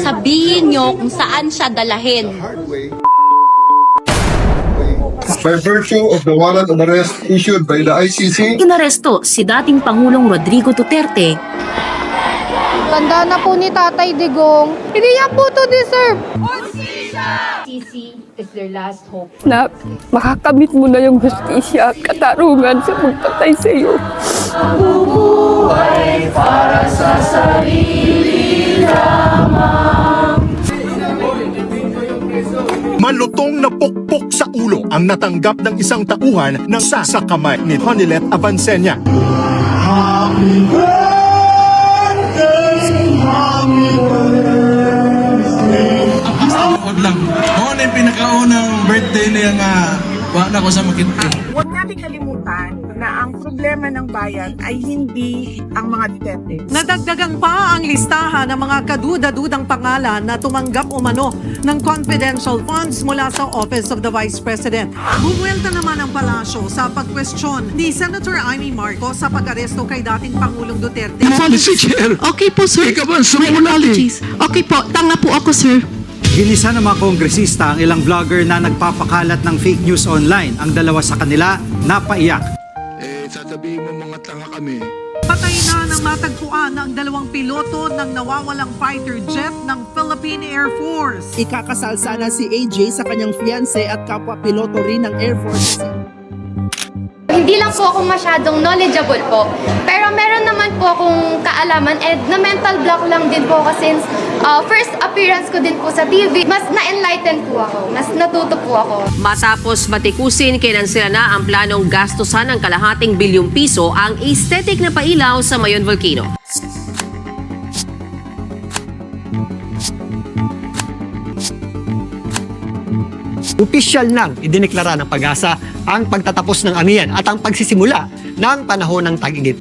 Sabihin nyo kung saan siya dalahin. By virtue of the warrant of arrest issued by the ICC, Inaresto si dating Pangulong Rodrigo Duterte Tanda na po ni Tatay Digong. Hindi niya po to deserve. CC is their last hope. Na makakamit mo na yung justisya at katarungan sa pagpatay sa iyo. Bubuhay para sa sarili lamang. Malutong na pukpok sa ulo ang natanggap ng isang tauhan ng sa kamay ni Honilet Avancenia. Happy birthday, happy birthday. Wag lang. Ako na yung pinakaunang birthday niya nga wala ko sa makita. Huwag natin kalimutan na ang problema ng bayan ay hindi ang mga Duterte. Nadagdagan pa ang listahan ng mga kaduda-dudang pangalan na tumanggap umano ng confidential funds mula sa Office of the Vice President. Bumuelta naman ang palasyo sa pagkwestiyon ni Senator Amy Marcos sa pag-aresto kay dating Pangulong Duterte. Policy Chair! Okay po, sir. Ikaw ba sumulali? Okay po, tanga po ako, sir. Ginisa ng mga kongresista ang ilang vlogger na nagpapakalat ng fake news online. Ang dalawa sa kanila, napaiyak. Sasabihin mo mga tanga kami. Patay na ng matagpuan ang dalawang piloto ng nawawalang fighter jet ng Philippine Air Force. Ikakasal sana si AJ sa kanyang fiancé at kapwa-piloto rin ng Air Force. Hindi lang po ako masyadong knowledgeable po. Pero meron naman po akong kaalaman and na mental block lang din po ako since first appearance ko din po sa TV. Mas na-enlighten po ako. Mas natuto po ako. Matapos batikusin, kinansela na ang planong gastusan ng kalahating bilyong piso ang aesthetic na pailaw sa Mayon Volcano. Opisyal nang idineklara ng Pag-asa ang pagtatapos ng amihan at ang pagsisimula ng panahon ng tag-init.